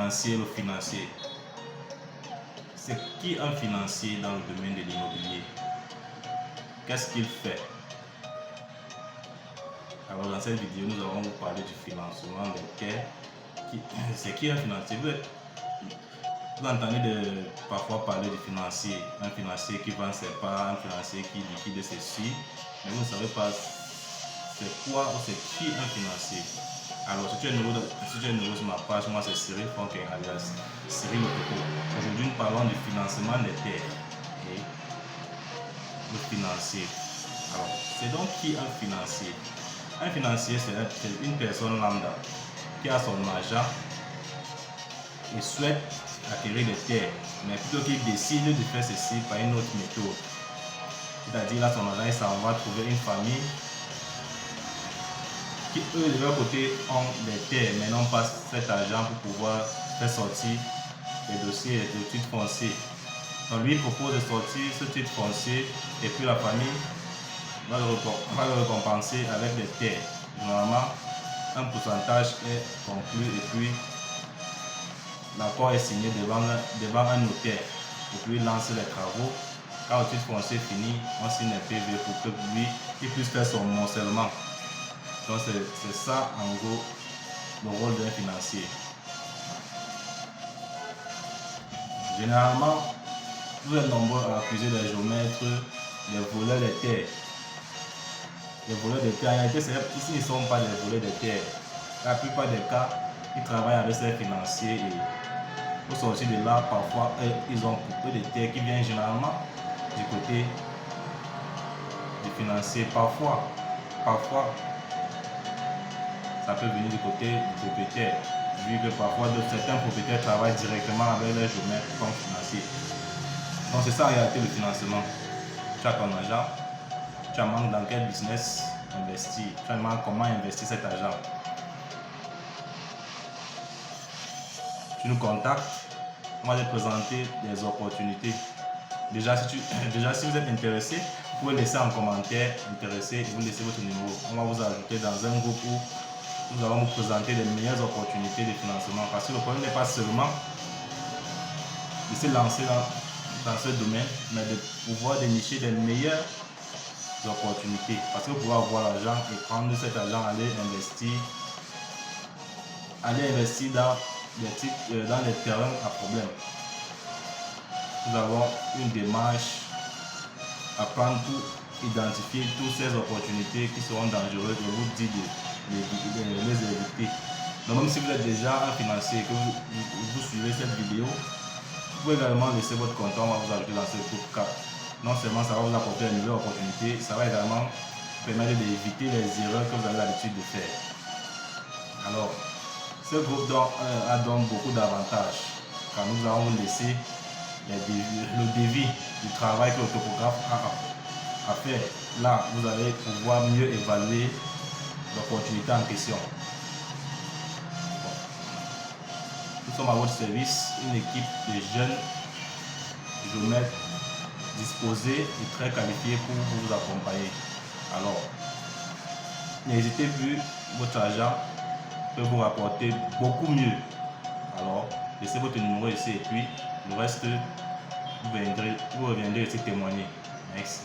financier, le financier. C'est qui un financier dans le domaine de l'immobilier? Qu'est-ce qu'il fait? Alors dans cette vidéo, nous allons vous parler du financement des terres. C'est qui un financier? Vous entendez parfois parler du financier, un financier qui vend ses parts, un financier qui liquide ses suites, mais vous ne savez pas c'est quoi ou c'est qui un financier. Alors si tu es nouveau sur ma page, moi c'est Cyril Fonke alias Cyril Otoko. Aujourd'hui nous parlons du financement des terres et le financier. Alors c'est donc qui un financier? Un financier c'est une personne lambda qui a son argent et souhaite acquérir des terres, mais plutôt qu'il décide de faire ceci par une autre méthode. C'est-à-dire là son argent, il s'en va trouver une famille qui eux de leur côté ont des terres mais n'ont pas cet argent pour pouvoir faire sortir les dossiers de titre foncier. Donc lui il propose de sortir ce titre foncier et puis la famille va le récompenser avec des terres. Normalement un pourcentage est conclu et puis l'accord est signé devant un notaire pour lui lancer les travaux. Quand le titre foncier fini, on signe un PV pour que lui il puisse faire son morcellement. Donc c'est ça en gros le rôle d'un financier. Généralement, vous êtes nombreux à accuser les géomètres, les voleurs des terres. Les voleurs des terres, en réalité, ici ils ne sont pas des voleurs des terres. La plupart des cas, ils travaillent avec ces financiers et au sortir de là, parfois, ils ont beaucoup de terres qui viennent généralement du côté du financier. Parfois, ça peut venir du côté du propriétaire, vu que parfois certains propriétaires travaillent directement avec les géomètres comme financiers. Donc c'est ça en réalité le financement. Tu as ton argent, tu as manque dans quel business investir, tu as manque comment investir cet argent. Tu nous contactes, on va te présenter des opportunités. Déjà si vous êtes intéressé, vous pouvez laisser en commentaire intéressé, vous laissez votre numéro. On va vous ajouter dans un groupe où nous allons vous présenter les meilleures opportunités de financement. Parce que le problème n'est pas seulement de se lancer dans ce domaine, mais de pouvoir dénicher les meilleures opportunités. Parce que vous pouvez avoir l'argent et prendre cet argent, aller investir dans les terrains à problème. Nous avons une démarche à prendre pour identifier toutes ces opportunités qui seront dangereuses et vous dire de les éviter. Donc même si vous êtes déjà un financier et que vous suivez cette vidéo, vous pouvez également laisser votre compte, on va vous ajouter dans ce groupe car non seulement ça va vous apporter une nouvelle opportunité, ça va également permettre d'éviter les erreurs que vous avez l'habitude de faire. Alors, ce groupe a donc beaucoup d'avantages car nous allons vous laisser le devis du travail que le topographe a fait. Là, vous allez pouvoir mieux évaluer l'opportunité en question. Nous sommes à votre service, une équipe de jeunes géomètres disposés et très qualifiés pour vous accompagner. Alors, n'hésitez plus, votre argent peut vous rapporter beaucoup mieux. Alors, laissez votre numéro ici et puis le reste, vous reviendrez ici témoigner. Merci.